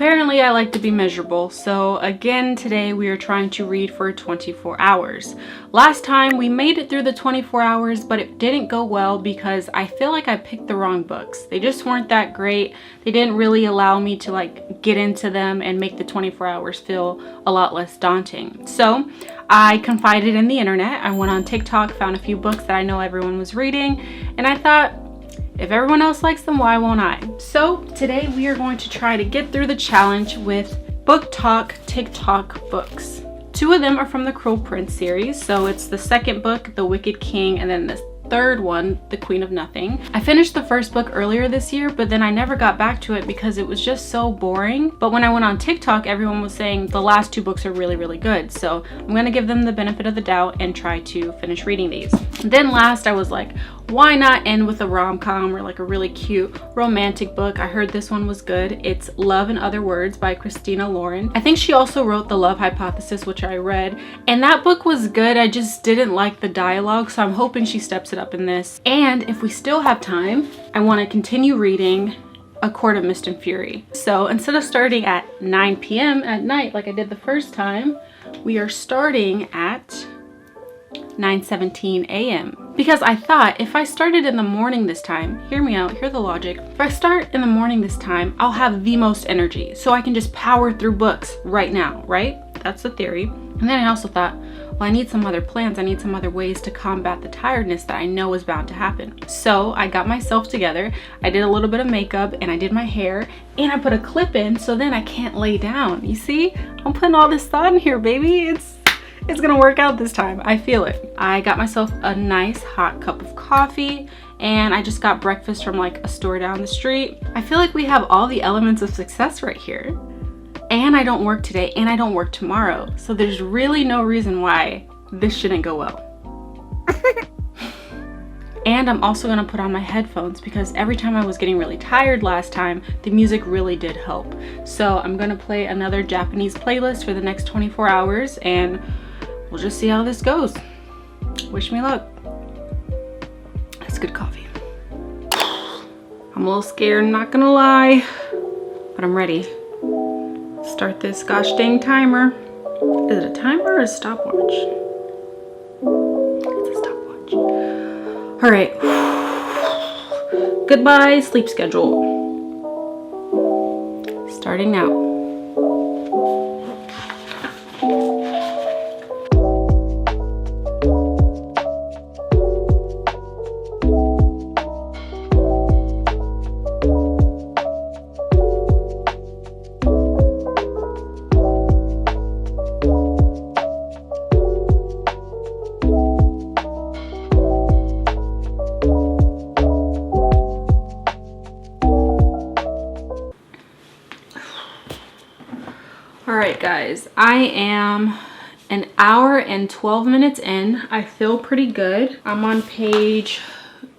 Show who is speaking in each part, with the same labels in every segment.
Speaker 1: Apparently I like to be miserable, so again today we are trying to read for 24 hours. Last time we made it through the 24 hours, but it didn't go well because I feel like I picked the wrong books. They just weren't that great. They didn't really allow me to like get into them and make the 24 hours feel a lot less daunting. So I confided in the internet. I went on TikTok, found a few books that I know everyone was reading, and I thought, if everyone else likes them, why won't I? So today we are going to try to get through the challenge with BookTok TikTok books. 2 of them are from the Cruel Prince series. So it's the second book, The Wicked King, and then the third one, The Queen of Nothing. I finished the first book earlier this year, but then I never got back to it because it was just so boring. But when I went on TikTok, everyone was saying the last 2 books are really, really good. So I'm gonna give them the benefit of the doubt and try to finish reading these. Then last I was like, why not end with a rom-com or like a really cute romantic book? I heard this one was good. It's Love and Other Words by Christina Lauren. I think she also wrote The Love Hypothesis, which I read, and that book was good. I just didn't like the dialogue, so I'm hoping she steps it up in this. And if we still have time, I want to continue reading A Court of Mist and Fury. So instead of starting at 9 p.m. at night like I did the first time, we are starting at 9:17 a.m. because I thought if I started in the morning this time, hear me out, hear the logic. If I start in the morning this time, I'll have the most energy, so I can just power through books right now, right? That's the theory. And then I also thought, well, I need some other plans. I need some other ways to combat the tiredness that I know is bound to happen. So I got myself together. I did a little bit of makeup and I did my hair and I put a clip in so then I can't lay down. You see, I'm putting all this thought in here, baby. It's gonna work out this time. I feel it. I got myself a nice hot cup of coffee and I just got breakfast from like a store down the street. I feel like we have all the elements of success right here. And I don't work today and I don't work tomorrow. So there's really no reason why this shouldn't go well. And I'm also gonna put on my headphones because every time I was getting really tired last time, the music really did help. So I'm gonna play another Japanese playlist for the next 24 hours and we'll just see how this goes. Wish me luck. That's good coffee. I'm a little scared, not gonna lie, but I'm ready. Start this gosh dang timer. Is it a timer or a stopwatch? It's a stopwatch. All right. Goodbye, sleep schedule. Starting now. Alright guys, I am an hour and 12 minutes in. I feel pretty good. I'm on page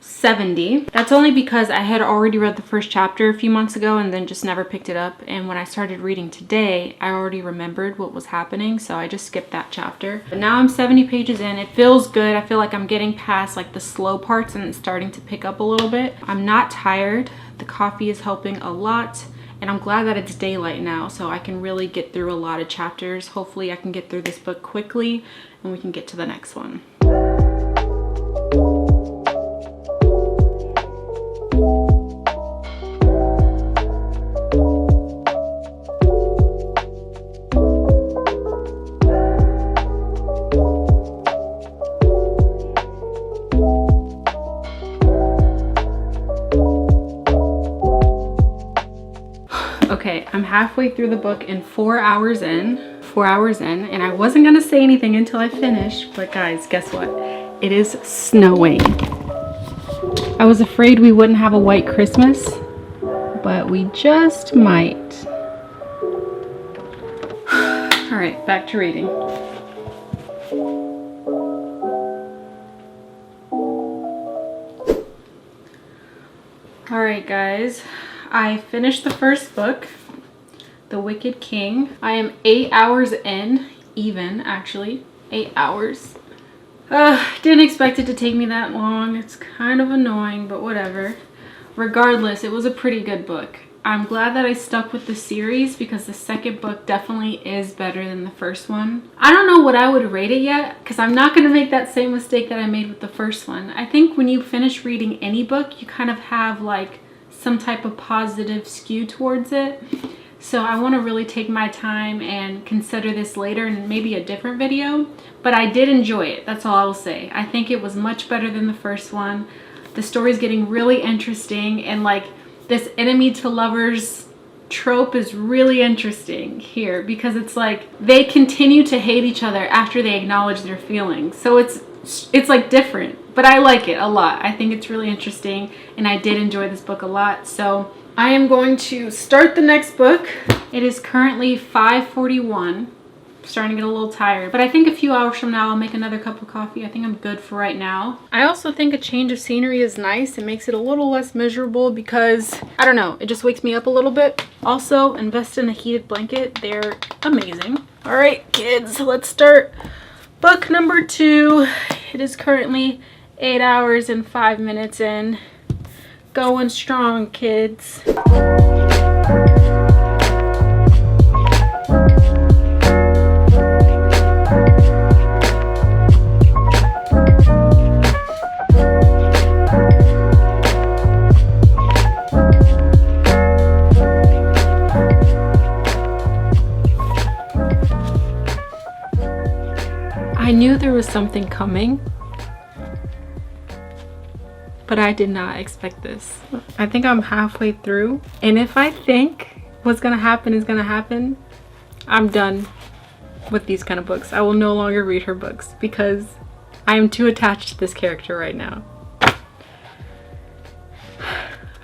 Speaker 1: 70. That's only because I had already read the first chapter a few months ago and then just never picked it up. And when I started reading today, I already remembered what was happening, so I just skipped that chapter. But now I'm 70 pages in. It feels good. I feel like I'm getting past like the slow parts and it's starting to pick up a little bit. I'm not tired. The coffee is helping a lot. And I'm glad that it's daylight now, so I can really get through a lot of chapters. Hopefully I can get through this book quickly and we can get to the next one. Okay, I'm halfway through the book and 4 hours in, and I wasn't gonna say anything until I finish, but guys, guess what? It is snowing. I was afraid we wouldn't have a white Christmas, but we just might. All right, back to reading. All right, guys. I finished the first book, The Wicked King. I am 8 hours in, actually, 8 hours. Didn't expect it to take me that long. It's kind of annoying, but whatever. Regardless, it was a pretty good book. I'm glad that I stuck with the series because the second book definitely is better than the first one. I don't know what I would rate it yet because I'm not going to make that same mistake that I made with the first one. I think when you finish reading any book, you kind of have like some type of positive skew towards it. So I want to really take my time and consider this later in maybe a different video. But I did enjoy it. That's all I will say. I think it was much better than the first one. The story's getting really interesting, and like this enemy to lovers trope is really interesting here because it's like they continue to hate each other after they acknowledge their feelings. So it's like different, but I like it a lot. I think it's really interesting, and I did enjoy this book a lot. So I am going to start the next book. It is currently 5:41. Starting to get a little tired, but I think a few hours from now I'll make another cup of coffee. I think I'm good for right now. I also think a change of scenery is nice. It makes it a little less miserable because, I don't know, it just wakes me up a little bit. Also, invest in a heated blanket. They're amazing. All right, kids, let's start book number 2. It is currently 8 hours and 5 minutes in. Going strong, kids. I knew there was something coming, but I did not expect this. I think I'm halfway through, and if I think what's gonna happen is gonna happen, I'm done with these kind of books. I will no longer read her books because I am too attached to this character right now.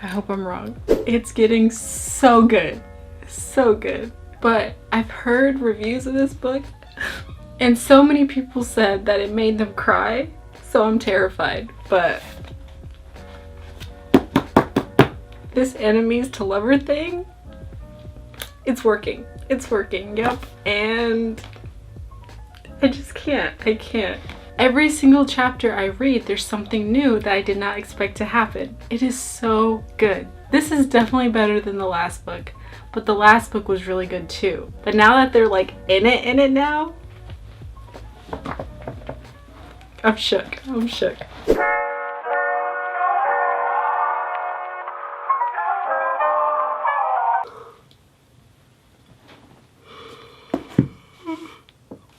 Speaker 1: I hope I'm wrong. It's getting so good, so good. But I've heard reviews of this book and so many people said that it made them cry, so I'm terrified. But this enemies to lover thing, it's working. It's working, yep. And I just can't. I can't. Every single chapter I read, there's something new that I did not expect to happen. It is so good. This is definitely better than the last book, but the last book was really good too. But now that they're like in it now, I'm shook. I'm shook.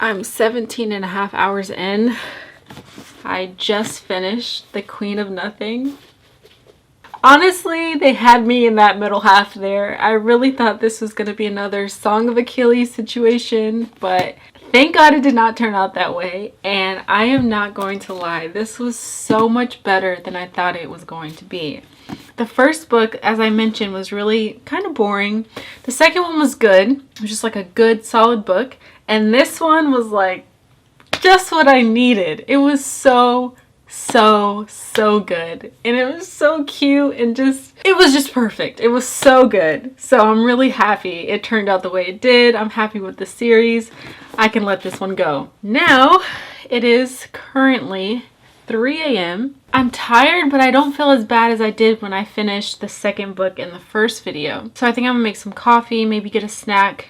Speaker 1: I'm 17 and a half hours in. I just finished The Queen of Nothing. Honestly, they had me in that middle half there. I really thought this was going to be another Song of Achilles situation, but thank God it did not turn out that way. And I am not going to lie, this was so much better than I thought it was going to be. The first book, as I mentioned, was really kind of boring. The second one was good. It was just like a good, solid book. And this one was like just what I needed. It was so good. And it was so cute and it was just perfect. It was so good. So I'm really happy it turned out the way it did. I'm happy with the series. I can let this one go. Now, it is currently 3 a.m. I'm tired, but I don't feel as bad as I did when I finished the second book in the first video. So I think I'm gonna make some coffee, maybe get a snack,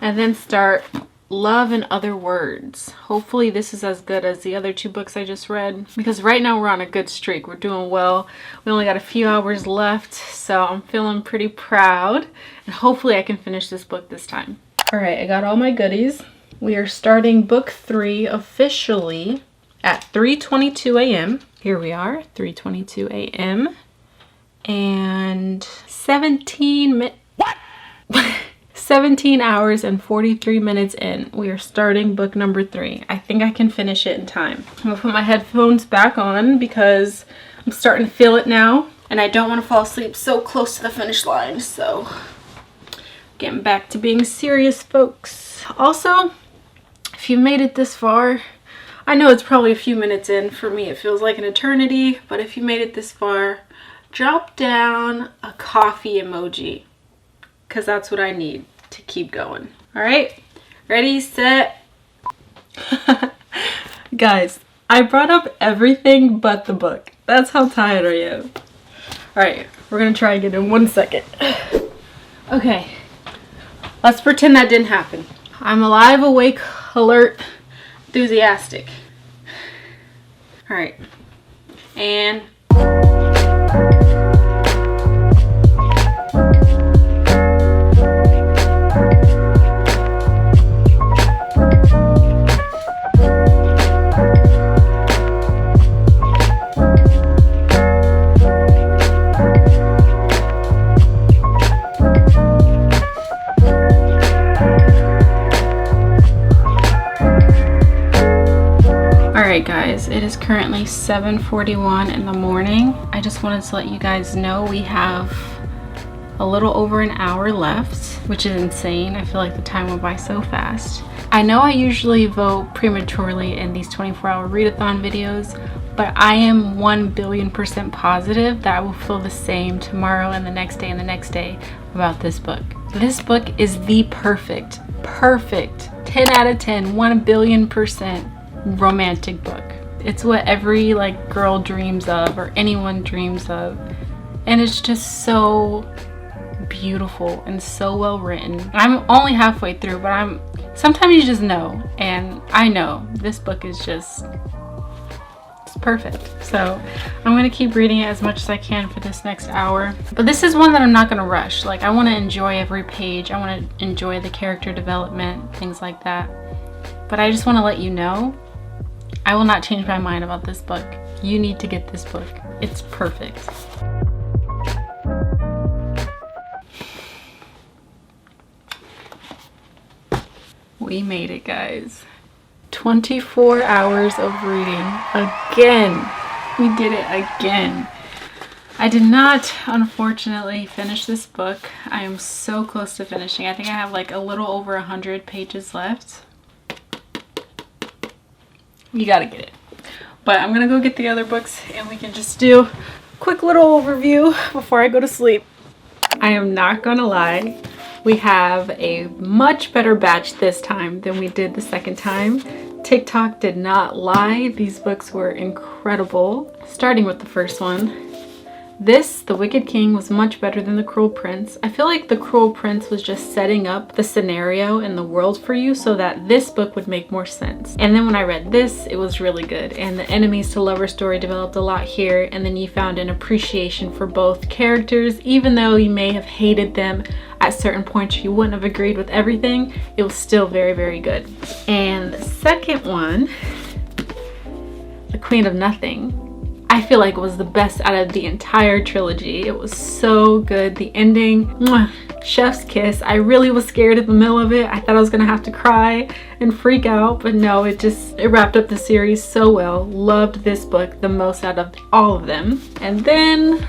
Speaker 1: and then start Love and Other Words. Hopefully this is as good as the other 2 books I just read, because right now we're on a good streak. We're doing well. We only got a few hours left, so I'm feeling pretty proud, and hopefully I can finish this book this time. All right, I got all my goodies. We are starting book 3 officially at 3:22 a.m. Here we are, 3:22 a.m. and 17 hours and 43 minutes in. We are starting book number 3. I think I can finish it in time. I'm gonna put my headphones back on because I'm starting to feel it now, and I don't want to fall asleep so close to the finish line. So getting back to being serious, folks. Also, if you made it this far, I know it's probably a few minutes in. For me, it feels like an eternity, but if you made it this far, drop down a coffee emoji, because that's what I need to keep going. All right, ready, set. Guys, I brought up everything but the book. That's how tired I am. All right, we're gonna try again in 1 second. Okay, let's pretend that didn't happen. I'm alive, awake, alert, enthusiastic. All right, and guys, it is currently 7:41 in the morning. I just wanted to let you guys know we have a little over an hour left, which is insane. I feel like the time went by so fast. I know I usually vote prematurely in these 24-hour readathon videos, but I am 1,000,000,000% positive that I will feel the same tomorrow and the next day and the next day about this book. This book is the perfect 10 out of 10, 1,000,000,000% romantic book. It's what every like girl dreams of, or anyone dreams of, and it's just so beautiful and so well written. I'm only halfway through, but sometimes you just know, and I know this book is just, it's perfect. So I'm gonna keep reading it as much as I can for this next hour, but this is one that I'm not gonna rush. Like, I want to enjoy every page. I want to enjoy the character development, things like that. But I just want to let you know, I will not change my mind about this book. You need to get this book. It's perfect. We made it, guys. 24 hours of reading again. We did it again. I did not, unfortunately, finish this book. I am so close to finishing. I think I have like a little over 100 pages left. You gotta get it. But I'm gonna go get the other books and we can just do a quick little overview before I go to sleep. I am not gonna lie, we have a much better batch this time than we did the second time. TikTok did not lie. These books were incredible. Starting with the first one. This, The Wicked King, was much better than The Cruel Prince. I feel like The Cruel Prince was just setting up the scenario and the world for you so that this book would make more sense. And then when I read this, it was really good. And the enemies to lover story developed a lot here. And then you found an appreciation for both characters. Even though you may have hated them at certain points, you wouldn't have agreed with everything, it was still very, very good. And the second one, The Queen of Nothing, I feel like it was the best out of the entire trilogy. It was so good. The ending, mwah, chef's kiss. I really was scared in the middle of it. I thought I was gonna have to cry and freak out, but no, it wrapped up the series so well. Loved this book the most out of all of them. And then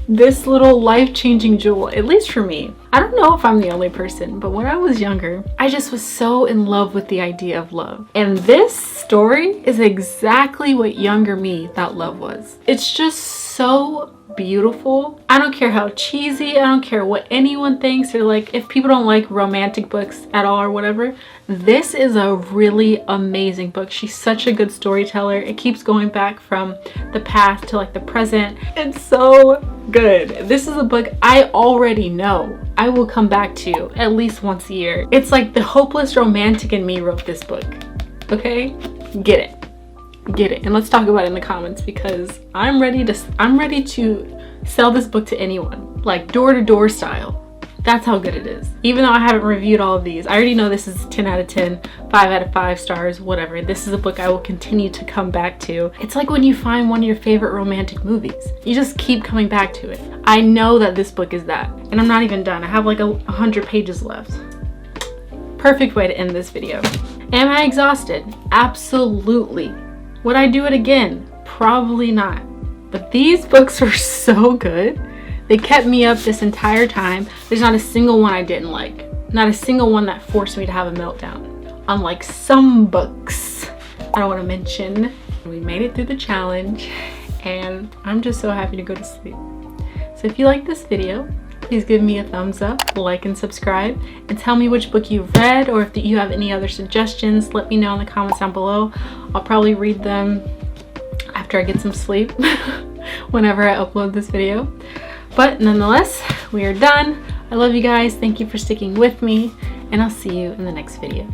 Speaker 1: this little life-changing jewel, at least for me. I don't know if I'm the only person, but when I was younger, I just was so in love with the idea of love. And this story is exactly what younger me thought love was. It's just so beautiful. I don't care how cheesy, I don't care what anyone thinks, or like if people don't like romantic books at all or whatever, this is a really amazing book. She's such a good storyteller. It keeps going back from the past to like the present. It's so good. This is a book I already know I will come back to at least once a year. It's like the hopeless romantic in me wrote this book. Okay? Get it. Get it. And let's talk about it in the comments, because I'm ready to sell this book to anyone, like door-to-door style. That's how good it is. Even though I haven't reviewed all of these, I already know this is 10 out of 10, 5 out of 5 stars, whatever. This is a book I will continue to come back to. It's like when you find one of your favorite romantic movies. You just keep coming back to it. I know that this book is that. And I'm not even done. I have like 100 pages left. Perfect way to end this video. Am I exhausted? Absolutely. Would I do it again? Probably not. But these books were so good. They kept me up this entire time. There's not a single one I didn't like. Not a single one that forced me to have a meltdown. Unlike some books I don't want to mention. We made it through the challenge and I'm just so happy to go to sleep. So if you like this video, please give me a thumbs up, like and subscribe, and tell me which book you've read, or if you have any other suggestions, let me know in the comments down below. I'll probably read them after I get some sleep whenever I upload this video. But nonetheless, we are done. I love you guys. Thank you for sticking with me, and I'll see you in the next video.